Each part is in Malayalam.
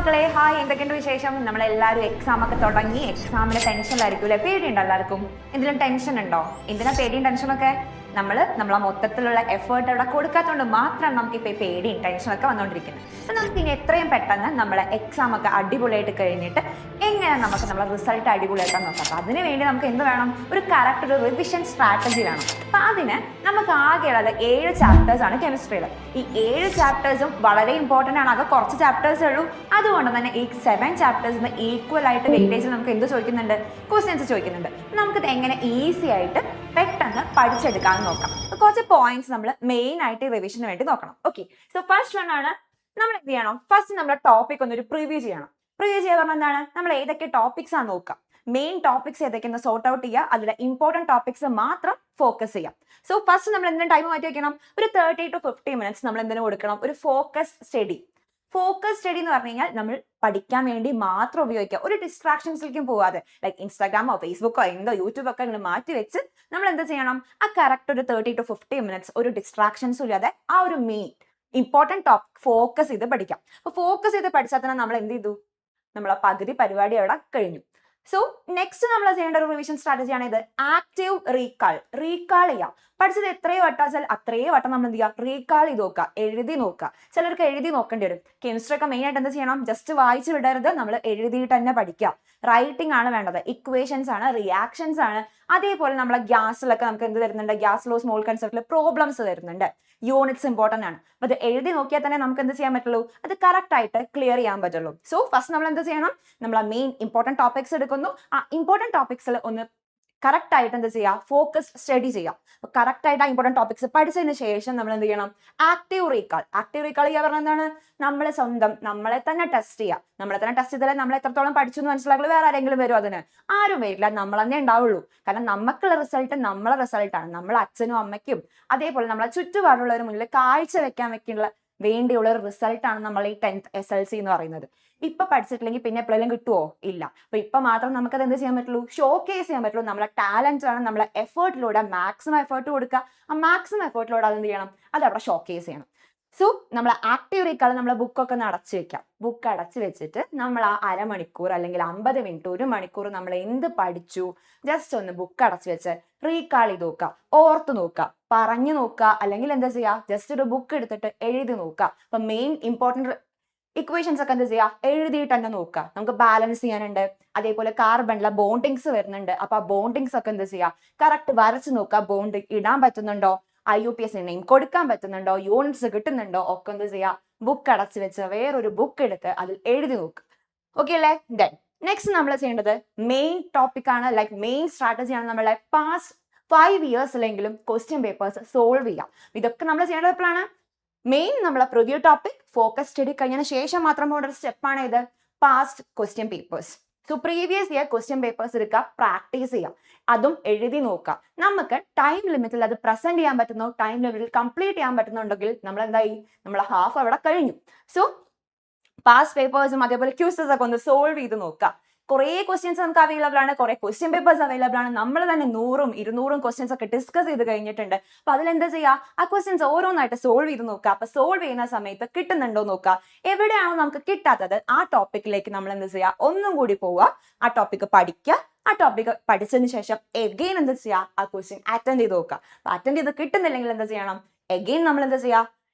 മക്കളെ, ഹായ്, എന്തൊക്കെയുണ്ട് വിശേഷം? നമ്മളെല്ലാവരും എക്സാം ഒക്കെ തുടങ്ങി എക്സാമിന്റെ ടെൻഷനിലായിരിക്കും. പേടിയുണ്ടോ എല്ലാവർക്കും? എന്തെങ്കിലും ടെൻഷൻ ഉണ്ടോ? എന്തിനാ പേടിയും ടെൻഷനൊക്കെ? നമ്മളെ മൊത്തത്തിലുള്ള എഫേർട്ട് അവിടെ കൊടുക്കാത്തതുകൊണ്ട് മാത്രമാണ് നമുക്ക് ഇപ്പോൾ പേടിയും ടെൻഷനൊക്കെ വന്നുകൊണ്ടിരിക്കുന്നത്. അപ്പം നമുക്ക് ഇനി എത്രയും പെട്ടെന്ന് നമ്മളെ എക്സാം ഒക്കെ അടിപൊളിയായിട്ട് കഴിഞ്ഞിട്ട് എങ്ങനെ നമുക്ക് നമ്മളെ റിസൾട്ട് അടിപൊളിയാക്കാൻ നോക്കാം. അപ്പം അതിന് വേണ്ടി നമുക്ക് എന്ത് വേണം? ഒരു കറക്റ്റ് ഒരു റിവിഷൻ സ്ട്രാറ്റജി വേണം. അപ്പം അതിന് നമുക്ക് ആകെയുള്ളത് 7 ചാപ്റ്റേഴ്സ് ആണ് കെമിസ്ട്രിയിൽ. ഈ 7 ചാപ്റ്റേഴ്സും വളരെ ഇമ്പോർട്ടൻ്റ് ആണ്. ആകെ കുറച്ച് ചാപ്റ്റേഴ്സേ ഉള്ളൂ. അതുകൊണ്ട് തന്നെ ഈ 7 ചാപ്റ്റേഴ്സിന് ഈക്വൽ ആയിട്ട് വെയിറ്റേജ് നമുക്ക് എന്ത് ചോദിക്കുന്നുണ്ട്? ക്വസ്റ്റ്യൻസ് ചോദിക്കുന്നുണ്ട്. നമുക്കിത് എങ്ങനെ ഈസി ആയിട്ട് പെട്ടെന്ന് പഠിച്ചെടുക്കാൻ നോക്കാം. കുറച്ച് പോയിന്റ്സ് നമ്മൾ മെയിൻ ആയിട്ട് റിവിഷന് വേണ്ടി നോക്കണം. ഓക്കെ, സോ ഫസ്റ്റ് വൺ ആണ് നമ്മൾ എന്ത് ചെയ്യണം? ഫസ്റ്റ് നമ്മുടെ ടോപ്പിക് ഒന്നൊരു പ്രിവ്യൂ ചെയ്യണം. പ്രിവ്യൂ ചെയ്യുക പറഞ്ഞാൽ എന്താണ്? നമ്മൾ ഏതൊക്കെ ടോപ്പിക്സ് ആണ് നോക്കുക, മെയിൻ ടോപ്പിക്സ് ഏതൊക്കെയെന്ന് സോർട്ട് ഔട്ട് ചെയ്യുക, അതിലെ ഇമ്പോർട്ടൻറ്റ് ടോപ്പിക്സ് മാത്രം ഫോക്കസ് ചെയ്യാം. സോ ഫസ്റ്റ് നമ്മൾ എന്തിനും ടൈം മാറ്റി വെക്കണം? ഒരു 30 to 50 മിനിറ്റ്സ് നമ്മൾ എന്തിനു കൊടുക്കണം? ഒരു ഫോക്കസ് സ്റ്റഡി. ഫോക്കസ് സ്റ്റഡി എന്ന് പറഞ്ഞു കഴിഞ്ഞാൽ നമ്മൾ പഠിക്കാൻ വേണ്ടി മാത്രം ഉപയോഗിക്കുക, ഒരു ഡിസ്ട്രാക്ഷൻസിലേക്കും പോവാതെ. ലൈക്ക് ഇൻസ്റ്റാഗ്രാമോ ഫേസ്ബുക്കോ എന്തോ യൂട്യൂബൊക്കെ ഇങ്ങനെ മാറ്റി വെച്ച് നമ്മൾ എന്ത് ചെയ്യണം? ആ കറക്റ്റ് ഒരു 30 to 50 മിനിറ്റ്സ് ഒരു ഡിസ്ട്രാക്ഷൻസും ഇല്ലാതെ ആ ഒരു മെയിൻ ഇമ്പോർട്ടൻറ്റ് ടോപ്പിക് ഫോക്കസ് ചെയ്ത് പഠിക്കാം. അപ്പോൾ ഫോക്കസ് ചെയ്ത് പഠിച്ചാൽ തന്നെ നമ്മൾ എന്ത് ചെയ്തു? നമ്മളെ പകുതി പരിപാടി അവിടെ കഴിഞ്ഞു. സോ നെക്സ്റ്റ് നമ്മൾ ചെയ്യേണ്ട ഒരു റിവിഷൻ സ്ട്രാറ്റജിയാണ് ഇത്, ആക്റ്റീവ് റീകാൾ. റീകാൾ ചെയ്യാം. പഠിച്ചത് എത്രയോ വട്ടം വെച്ചാൽ അത്രയും വട്ടം നമ്മൾ എന്ത് ചെയ്യുക? റീകാൾ ചെയ്ത് നോക്കുക, എഴുതി നോക്കുക. ചിലർക്ക് എഴുതി നോക്കേണ്ടി വരും. കെമിസ്ട്രി ഒക്കെ മെയിൻ ആയിട്ട് എന്ത് ചെയ്യണം? ജസ്റ്റ് വായിച്ചു വിടരുത്, നമ്മൾ എഴുതിയിട്ട് തന്നെ പഠിക്കുക. റൈറ്റിംഗ് ആണ് വേണ്ടത്, ഇക്വേഷൻസ് ആണ്, റിയാക്ഷൻസ് ആണ്. അതേപോലെ നമ്മളെ ഗ്യാസിലൊക്കെ നമുക്ക് എന്ത് തരുന്നുണ്ട്? ഗ്യാസ് ലോ സ്മോൾ കൺസെപ്റ്റിൽ പ്രോബ്ലംസ് തരുന്നുണ്ട്. യൂണിറ്റ്സ് ഇമ്പോർട്ടൻ്റ് ആണ്. അപ്പോൾ അത് എഴുതി നോക്കിയാൽ തന്നെ നമുക്ക് എന്ത് ചെയ്യാൻ പറ്റുള്ളൂ? അത് കറക്റ്റ് ആയിട്ട് ക്ലിയർ ചെയ്യാൻ പറ്റുള്ളൂ. സോ ഫസ്റ്റ് നമ്മൾ എന്ത് ചെയ്യണം? നമ്മൾ ആ മെയിൻ ഇമ്പോർട്ടൻറ്റ് ടോപ്പിക്സ് എടുക്കുന്നു. ആ ഇമ്പോർട്ടൻറ്റ് ടോപ്പിക്സിൽ ഒന്ന് കറക്റ്റ് ആയിട്ട് എന്ത് ചെയ്യുക? ഫോക്കസ് സ്റ്റഡി ചെയ്യുക. അപ്പോൾ കറക്റ്റ് ആയിട്ട് ആ ഇമ്പോർട്ടൻറ്റ് ടോപ്പിക്സ് പഠിച്ചതിന് ശേഷം നമ്മൾ എന്ത് ചെയ്യണം? Active recall. ആക്റ്റീവ് റീകാൾ ചെയ്യുക പറഞ്ഞാൽ എന്താണ്? നമ്മളെ സ്വന്തം നമ്മളെ തന്നെ ടെസ്റ്റ് ചെയ്യുക. നമ്മളെ തന്നെ ടെസ്റ്റ് ചെയ്താലേ നമ്മൾ എത്രത്തോളം പഠിച്ചു എന്ന് മനസ്സിലാക്കുക. വേറെ ആരെങ്കിലും വരും അതിന്? ആരും വരില്ല, നമ്മൾ തന്നെ ഉണ്ടാവുള്ളൂ. കാരണം നമുക്കുള്ള റിസൾട്ട് നമ്മളെ റിസൾട്ടാണ്. നമ്മളെ അച്ഛനും അമ്മയ്ക്കും അതേപോലെ നമ്മളെ ചുറ്റുപാടുള്ളവരുടെ മുന്നിൽ കാഴ്ച വെക്കാൻ വേണ്ടിയുള്ള ഒരു റിസൾട്ടാണ് നമ്മൾ ഈ 10th SLC എന്ന് പറയുന്നത്. ഇപ്പൊ പഠിച്ചിട്ടില്ലെങ്കിൽ പിന്നെ എപ്പോഴെങ്കിലും കിട്ടുമോ? ഇല്ല. അപ്പൊ ഇപ്പൊ മാത്രം നമുക്കത് എന്ത് ചെയ്യാൻ പറ്റുള്ളൂ? ഷോക്കേസ് ചെയ്യാൻ പറ്റുള്ളൂ. നമ്മളെ ടാലന്റ് ആണ്, നമ്മളെ എഫേർട്ടിലൂടെ മാക്സിമം എഫേർട്ട് കൊടുക്കുക. ആ മാക്സിമം എഫേർട്ടിലൂടെ അതെന്ത് ചെയ്യണം? അത് അവിടെ ഷോക്കേസ് ചെയ്യണം. സോ നമ്മൾ ആക്റ്റീവ് റീകാൾ നമ്മളെ ബുക്കൊക്കെ ഒന്ന് അടച്ചു വെക്കാം. ബുക്ക് അടച്ചു വെച്ചിട്ട് നമ്മൾ ആ അരമണിക്കൂർ അല്ലെങ്കിൽ 50 മിനിറ്റ് 1 മണിക്കൂർ നമ്മൾ എന്ത് പഠിച്ചു ജസ്റ്റ് ഒന്ന് ബുക്ക് അടച്ചു വെച്ച് റീകാൾ ചെയ്ത് നോക്കുക, ഓർത്ത് നോക്കുക, പറഞ്ഞു നോക്കുക, അല്ലെങ്കിൽ എന്താ ചെയ്യുക? ജസ്റ്റ് ഒരു ബുക്ക് എടുത്തിട്ട് എഴുതി നോക്കുക. അപ്പൊ മെയിൻ ഇമ്പോർട്ടൻറ്റ് ഇക്വേഷൻസ് ഒക്കെ എന്താ ചെയ്യുക? എഴുതിയിട്ട് തന്നെ നോക്കുക. നമുക്ക് ബാലൻസ് ചെയ്യാനുണ്ട്, അതേപോലെ കാർബണിലെ ബോണ്ടിങ്സ് വരുന്നുണ്ട്. അപ്പൊ ആ ബോണ്ടിങ്സ് ഒക്കെ എന്താ ചെയ്യുക? കറക്റ്റ് വരച്ച് നോക്കുക. ബോണ്ട് ഇടാൻ പറ്റുന്നുണ്ടോ? IUPAC നെയിം കൊടുക്കാൻ പറ്റുന്നുണ്ടോ? യൂണിറ്റ്സ് കിട്ടുന്നുണ്ടോ? ഒക്കെ എന്ത് ചെയ്യുക? ബുക്ക് അടച്ചു വെച്ച് വേറൊരു ബുക്ക് എടുത്ത് അതിൽ എഴുതി നോക്കുക. ഓക്കെ അല്ലേ? ദെൻ നെക്സ്റ്റ് നമ്മൾ ചെയ്യേണ്ടത് മെയിൻ ടോപ്പിക് ആണ്, ലൈക്ക് മെയിൻ സ്ട്രാറ്റജിയാണ് നമ്മളെ പാസ്റ്റ് 5 ഇയേഴ്സിലെങ്കിലും ക്വസ്റ്റ്യൻ പേപ്പേഴ്സ് സോൾവ് ചെയ്യാം. ഇതൊക്കെ നമ്മൾ ചെയ്യേണ്ടത് എപ്പോഴാണ്? മെയിൻ നമ്മളെ പ്രിവ്യൂ ടോപ്പിക് ഫോക്കസ് സ്റ്റഡി കഴിഞ്ഞതിന് ശേഷം മാത്രം പോകേണ്ട ഒരു സ്റ്റെപ്പാണ് ഇത്, past question papers. So previous year question papers എടുക്കുക, പ്രാക്ടീസ് ചെയ്യാം, അതും എഴുതി നോക്കുക. നമുക്ക് ടൈം ലിമിറ്റിൽ അത് പ്രസന്റ് ചെയ്യാൻ പറ്റുന്നു, ടൈം ലിമിറ്റിൽ കംപ്ലീറ്റ് ചെയ്യാൻ പറ്റുന്നുണ്ടെങ്കിൽ നമ്മൾ എന്തായി? നമ്മളെ ഹാഫ് അവിടെ കഴിഞ്ഞു. സോ പാസ്റ്റ് പേപ്പേഴ്സും അതേപോലെ ക്യൂസസ് ഒക്കെ ഒന്ന് സോൾവ് ചെയ്ത് നോക്കുക. കുറേ ക്വസ്റ്റ്യൻസ് നമുക്ക് അവൈലബിൾ ആണ്, കുറേ ക്വസ്റ്റ്യൻ പേപ്പേഴ്സ് അവൈലബിൾ ആണ്. നമ്മൾ തന്നെ 100ഉം 200ഉം ക്വസ്റ്റ്യൻസ് ഒക്കെ ഡിസ്കസ് ചെയ്ത് കഴിഞ്ഞിട്ടുണ്ട്. അപ്പൊ അതിലെന്താ ചെയ്യുക? ആ ക്വസ്റ്റ്യൻസ് ഓരോന്നായിട്ട് സോൾവ് ചെയ്ത് നോക്കുക. അപ്പൊ സോൾവ് ചെയ്യുന്ന സമയത്ത് കിട്ടുന്നുണ്ടോ നോക്കുക. എവിടെയാണോ നമുക്ക് കിട്ടാത്തത് ആ ടോപ്പിക്കിലേക്ക് നമ്മൾ എന്ത് ചെയ്യുക? ഒന്നും കൂടി പോവുക, ആ ടോപ്പിക്ക് പഠിക്കുക. ആ ടോപ്പിക്ക് പഠിച്ചതിന് ശേഷം എഗെയിൻ എന്താ ചെയ്യുക? ആ ക്വസ്റ്റ്യൻ അറ്റൻഡ് ചെയ്ത് നോക്കുക. അപ്പൊ അറ്റൻഡ് ചെയ്ത് കിട്ടുന്നില്ലെങ്കിൽ എന്താ ചെയ്യണം? എഗെയിൻ നമ്മൾ എന്താ ചെയ്യുക?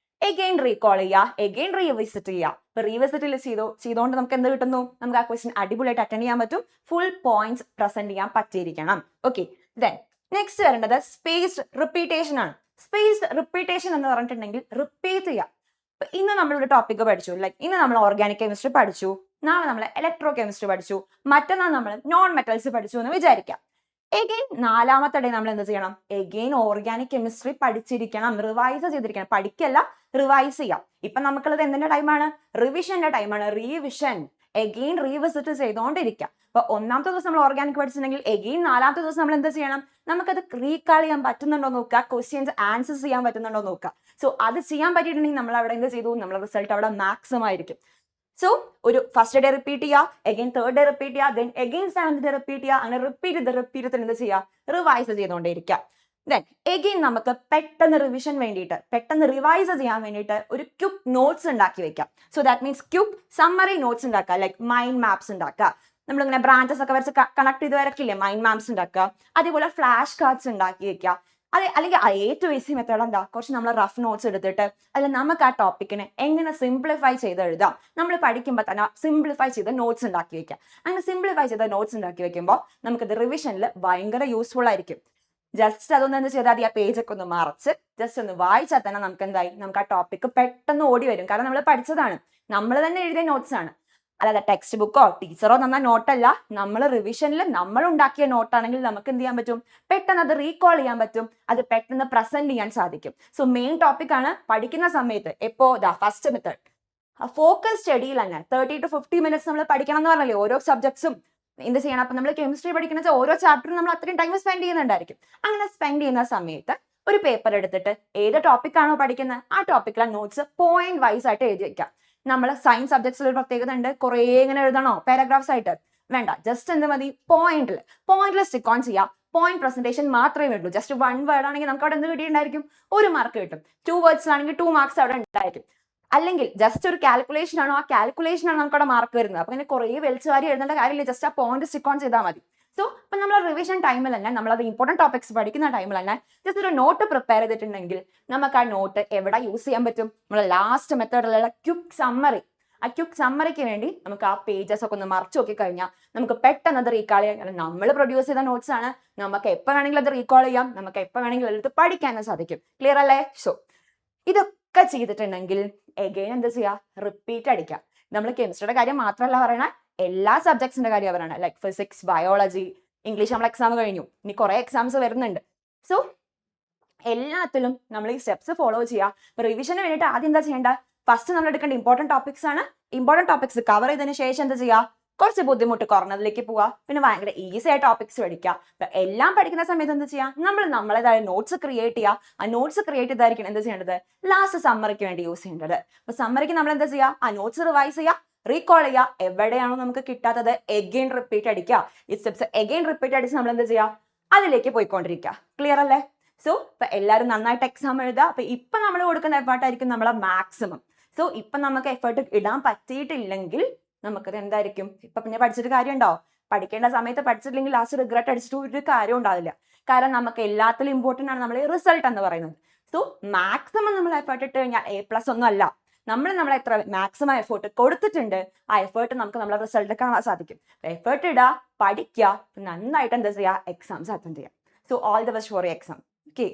എഗെയിൻ റീകോൾ ചെയ്യുക, എഗെയിൻ റീവിസിറ്റ് ചെയ്യുക. ഇപ്പൊ റീവിസിറ്റ് ചെയ്തുകൊണ്ട് നമുക്ക് എന്ത് കിട്ടുന്നു? നമുക്ക് ആ ക്വസ്റ്റ്യൻ അടിപൊളിയായിട്ട് അറ്റൻഡ് ചെയ്യാൻ പറ്റും. ഫുൾ പോയിന്റ്സ് പ്രസന്റ് ചെയ്യാൻ പറ്റിയിരിക്കണം. ഓക്കെ, ദെൻ നെക്സ്റ്റ് വരേണ്ടത് സ്പേസ്ഡ് റിപ്പീറ്റേഷൻ ആണ്. സ്പേസ്ഡ് റിപ്പീറ്റേഷൻ എന്ന് പറഞ്ഞിട്ടുണ്ടെങ്കിൽ റിപ്പീറ്റ് ചെയ്യുക. ഇന്ന് നമ്മളൊരു ടോപ്പിക്ക് പഠിച്ചു, ലൈക്ക് ഇന്ന് നമ്മൾ ഓർഗാനിക് കെമിസ്ട്രി പഠിച്ചു, നാളെ നമ്മൾ ഇലക്ട്രോ കെമിസ്ട്രി പഠിച്ചു, മറ്റന്നാൾ നമ്മൾ നോൺ മെറ്റൽസ് പഠിച്ചു എന്ന് വിചാരിക്കാം. എഗെയിൻ 4ാമത്തെ ഡേ നമ്മൾ എന്ത് ചെയ്യണം? എഗെയിൻ ഓർഗാനിക് കെമിസ്ട്രി പഠിച്ചിരിക്കണം, റിവൈസ് ചെയ്തിരിക്കണം. പഠിക്കല്ല, റിവൈസ് ചെയ്യാം. ഇപ്പൊ നമുക്കുള്ളത് എന്തിന്റെ ടൈമാണ്? റിവിഷന്റെ ടൈമാണ്. റീവിഷൻ, എഗെയിൻ റീവിസിറ്റ് ചെയ്തുകൊണ്ടിരിക്കാം. അപ്പൊ 1ാമത്തെ ദിവസം നമ്മൾ ഓർഗാനിക് പഠിച്ചിട്ടുണ്ടെങ്കിൽ എഗെയിൻ 4ാമത്തെ ദിവസം നമ്മൾ എന്ത് ചെയ്യണം? നമുക്കത് റീകാൾ ചെയ്യാൻ പറ്റുന്നുണ്ടോ നോക്കുക, ക്വസ്റ്റ്യൻസ് ആൻസേഴ്സ് ചെയ്യാൻ പറ്റുന്നുണ്ടോ നോക്കുക. സോ അത് ചെയ്യാൻ പറ്റിയിട്ടുണ്ടെങ്കിൽ നമ്മൾ അവിടെ എന്ത് ചെയ്തു? നമ്മളെ റിസൾട്ട് അവിടെ മാക്സിമം ആയിരിക്കും. സോ ഒരു ഫസ്റ്റ് ഡേ റിപ്പീറ്റ് ചെയ്യുക, എഗെയിൻ 3rd ഡേ റിപ്പീറ്റ് ചെയ്യുക, then again 7th day repeat ചെയ്യുക. അങ്ങനെ റിപ്പീറ്റ് ചെയ്ത് എന്ത് ചെയ്യുക? റിവൈസ് ചെയ്തുകൊണ്ടേയിരിക്കുക. ദെൻ എഗെയിൻ നമുക്ക് പെട്ടെന്ന് റിവിഷൻ വേണ്ടിയിട്ട് പെട്ടെന്ന് റിവൈസ് ചെയ്യാൻ വേണ്ടിയിട്ട് ഒരു ക്യുക്ക് നോട്ട്സ് ഉണ്ടാക്കി വെക്കാം. So that means quick summary notes ഉണ്ടാക്കുക, ലൈക്ക് മൈൻഡ് മാപ്സ് ഉണ്ടാക്കുക. നമ്മളിങ്ങനെ ബ്രാഞ്ചസ് ഒക്കെ വരച്ച് കണക്ട് ചെയ്ത് വരക്കില്ലേ, മൈൻഡ് മാപ്സ് ഉണ്ടാക്കുക. അതേപോലെ ഫ്ലാഷ് കാർഡ്സ് ഉണ്ടാക്കി വെക്കുക. അല്ലെങ്കിൽ ഏറ്റവും ഈസി മെത്തേഡ് എന്താ, കുറച്ച് നമ്മൾ റഫ് നോട്ട്സ് എടുത്തിട്ട് അതിൽ നമുക്ക് ആ ടോപ്പിക്കിനെ എങ്ങനെ സിംപ്ലിഫൈ ചെയ്ത് എഴുതാം, നമ്മൾ പഠിക്കുമ്പോൾ തന്നെ സിംപ്ലിഫൈ ചെയ്ത നോട്ട്സ് ഉണ്ടാക്കി വെക്കാം. അങ്ങനെ സിംപ്ലിഫൈ ചെയ്ത നോട്ട്സ് ഉണ്ടാക്കി വെക്കുമ്പോൾ നമുക്കത് റിവിഷനിൽ ഭയങ്കര യൂസ്ഫുൾ ആയിരിക്കും. ജസ്റ്റ് അതൊന്നും എന്ത് ചെയ്താൽ മതി, ആ പേജൊക്കെ ഒന്ന് മറച്ച് ജസ്റ്റ് ഒന്ന് വായിച്ചാൽ തന്നെ നമുക്ക് എന്തായി, നമുക്ക് ആ ടോപ്പിക്ക് പെട്ടെന്ന് ഓടി വരും. കാരണം നമ്മൾ പഠിച്ചതാണ്, നമ്മൾ തന്നെ എഴുതിയ നോട്ട്സ് ആണ്. അല്ലാതെ ടെക്സ്റ്റ് ബുക്കോ ടീച്ചറോ തന്ന നോട്ടല്ല, നമ്മൾ റിവിഷനിൽ നമ്മൾ ഉണ്ടാക്കിയ നോട്ടാണെങ്കിൽ നമുക്ക് എന്ത് ചെയ്യാൻ പറ്റും, പെട്ടെന്ന് അത് റീകോൾ ചെയ്യാൻ പറ്റും, അത് പെട്ടെന്ന് പ്രസന്റ് ചെയ്യാൻ സാധിക്കും. സോ മെയിൻ ടോപ്പിക് ആണ് പഠിക്കുന്ന സമയത്ത് എപ്പോ ഫസ്റ്റ് മെത്തേഡ് ഫോക്കസ് സ്റ്റഡിയിൽ തന്നെ 30 to 50 minutes നമ്മൾ പഠിക്കണം എന്ന് പറഞ്ഞല്ലേ, ഓരോ സബ്ജക്ട്സും എന്ത് ചെയ്യണം. അപ്പൊ നമ്മൾ കെമിസ്ട്രി പഠിക്കുന്ന ഓരോ ചാപ്റ്ററും നമ്മൾ അത്രയും ടൈം സ്പെൻഡ് ചെയ്യുന്നുണ്ടായിരിക്കും. അങ്ങനെ സ്പെൻഡ് ചെയ്യുന്ന സമയത്ത് ഒരു പേപ്പർ എടുത്തിട്ട് ഏത് ടോപ്പിക് ആണോ പഠിക്കുന്നത് ആ ടോപ്പിക്കിലെ നോട്ട്സ് പോയിന്റ് വൈസ് ആയിട്ട് എഴുതി വെക്കാം. നമ്മൾ സയൻസ് സബ്ജക്ട്സിൽ ഒരു പ്രത്യേകത ഉണ്ട്, കുറേ ഇങ്ങനെ എഴുതണോ പാരഗ്രാഫ്സ് ആയിട്ട്, വേണ്ട. ജസ്റ്റ് എന്ത് മതി, പോയിന്റിൽ സ്റ്റിക്ക് ഓൺ ചെയ്യാം. പോയിന്റ് പ്രസന്റേഷൻ മാത്രമേ വേണ്ടൂ. ജസ്റ്റ് 1 വേർഡ് ആണെങ്കിൽ നമുക്ക് അവിടെ എന്ത് കിട്ടിയിട്ടുണ്ടായിരിക്കും, 1 മാർക്ക് കിട്ടും. 2 വേർഡ്സിലാണെങ്കിൽ 2 മാർക്സ് അവിടെ ഉണ്ടായിരിക്കും. അല്ലെങ്കിൽ ജസ്റ്റ് ഒരു കാൽക്കുലേഷൻ ആണോ, ആ കാൽക്കുലേഷൻ ആണ് നമുക്ക് അവിടെ മാർക്ക് വരുന്നത്. അപ്പൊ ഇങ്ങനെ കുറേ വലിച്ചുവാരി എഴുതേണ്ട കാര്യമില്ല, ജസ്റ്റ് ആ പോയിന്റ് സ്റ്റിക്ക് ഓൺ ചെയ്താൽ മതി. സോ ഇപ്പൊ നമ്മൾ റിവിഷൻ ടൈമിൽ തന്നെ, നമ്മളത് ഇമ്പോർട്ടന്റ് ടോപ്പിക്സ് പഠിക്കുന്ന ടൈമിൽ തന്നെ ജസ്റ്റ് ഒരു നോട്ട് പ്രിപ്പയർ ചെയ്തിട്ടുണ്ടെങ്കിൽ നമുക്ക് ആ നോട്ട് എവിടെ യൂസ് ചെയ്യാൻ പറ്റും, നമ്മളെ ലാസ്റ്റ് മെത്തേഡിലുള്ള ക്വിക്ക് സമ്മറി. ആ ക്വിക്ക് സമ്മറിക്ക് വേണ്ടി നമുക്ക് ആ പേജസ് ഒക്കെ ഒന്ന് മറച്ചു നോക്കി കഴിഞ്ഞാൽ നമുക്ക് പെട്ടെന്ന് അത് റീകാൾ ചെയ്യാം. കാരണം നമ്മൾ പ്രൊഡ്യൂസ് ചെയ്ത നോട്ട്സ് ആണ്, നമുക്ക് എപ്പോൾ വേണമെങ്കിലും അത് റീകാൾ ചെയ്യാം, നമുക്ക് എപ്പോൾ വേണമെങ്കിലും എടുത്ത് പഠിക്കാനും സാധിക്കും. ക്ലിയർ അല്ലേ? സോ ഇതൊക്കെ ചെയ്തിട്ടുണ്ടെങ്കിൽ എഗെയിൻ എന്താ ചെയ്യുക, റിപ്പീറ്റ് അടിക്കുക. നമ്മൾ കെമിസ്ട്രിയുടെ കാര്യം മാത്രമല്ല പറയണ, എല്ലാ സബ്ജക്ട്സിന്റെ കാര്യം പറയണ. ലൈക്ക് ഫിസിക്സ്, ബയോളജി, ഇംഗ്ലീഷ് നമ്മൾ എക്സാം കഴിഞ്ഞു, ഇനി കുറെ എക്സാംസ് വരുന്നുണ്ട്. സോ എല്ലാത്തിലും നമ്മൾ ഈ സ്റ്റെപ്സ് ഫോളോ ചെയ്യുക. റിവിഷന് വേണ്ടിയിട്ട് ആദ്യം എന്താ ചെയ്യേണ്ട, ഫസ്റ്റ് നമ്മൾ എടുക്കേണ്ട ഇമ്പോർട്ടന്റ് ടോപ്പിക്സ് ആണ്. ഇമ്പോർട്ടന്റ് ടോപ്പിക്സ് കവർ ചെയ്തതിന് ശേഷം എന്താ ചെയ്യുക, കുറച്ച് ബുദ്ധിമുട്ട് കുറഞ്ഞതിലേക്ക് പോവുക, പിന്നെ ഭയങ്കര ഈസി ആയ ടോപ്പിക്സ് പഠിക്കുക. അപ്പൊ എല്ലാം പഠിക്കുന്ന സമയത്ത് എന്താ ചെയ്യുക, നമ്മൾ നമ്മളേതായ നോട്ട്സ് ക്രിയേറ്റ് ചെയ്യുക. ആ നോട്ട്സ് ക്രിയേറ്റ് ചെയ്തായിരിക്കും എന്താ ചെയ്യേണ്ടത്, ലാസ്റ്റ് സമ്മറിക്ക് വേണ്ടി യൂസ് ചെയ്യേണ്ടത്. അപ്പൊ സമ്മറിക്ക് നമ്മൾ എന്താ ചെയ്യുക, ആ നോട്ട്സ് റിവൈസ് ചെയ്യുക, റീകോൾ ചെയ്യുക. എവിടെയാണോ നമുക്ക് കിട്ടാത്തത് എഗെയിൻ റിപ്പീറ്റ് അടിക്കുക. ഈ സ്റ്റെപ്സ് എഗെയിൻ റിപ്പീറ്റ് അടിച്ച് നമ്മൾ എന്താ ചെയ്യുക, അതിലേക്ക് പോയിക്കൊണ്ടിരിക്കുക. ക്ലിയർ അല്ലേ? സോ ഇപ്പൊ എല്ലാവരും നന്നായിട്ട് എക്സാം എഴുതുക. അപ്പൊ ഇപ്പൊ നമ്മൾ കൊടുക്കുന്ന എഫേർട്ടായിരിക്കും നമ്മളെ മാക്സിമം. സോ ഇപ്പൊ നമുക്ക് എഫേർട്ട് ഇടാൻ പറ്റിയിട്ടില്ലെങ്കിൽ നമുക്കത് എന്തായിരിക്കും, ഇപ്പൊ പിന്നെ പഠിച്ചിട്ട് കാര്യമുണ്ടോ, പഠിക്കേണ്ട സമയത്ത് പഠിച്ചിട്ടില്ലെങ്കിൽ ലാസ്റ്റ് റിഗ്രറ്റ് അടിച്ചിട്ട് ഒരു കാര്യം ഉണ്ടാവില്ല. കാരണം നമുക്ക് എല്ലാത്തിലും ഇമ്പോർട്ടൻ്റ് ആണ് നമ്മുടെ റിസൾട്ട് എന്ന് പറയുന്നത്. സോ മാക്സിമം നമ്മൾ എഫേർട്ട് ഇട്ട് കഴിഞ്ഞാൽ A+ ഒന്നും അല്ല, നമ്മൾ എത്ര മാക്സിമം എഫേർട്ട് കൊടുത്തിട്ടുണ്ട്, ആ എഫേർട്ട് നമുക്ക് നമ്മളെ റിസൾട്ട് കാണാൻ സാധിക്കും. എഫേർട്ട് ഇടുക, പഠിക്കുക, നന്നായിട്ട് എന്താ ചെയ്യുക, എക്സാംസ് അറ്റൻഡ് ചെയ്യുക. So all the best for exam. Okay.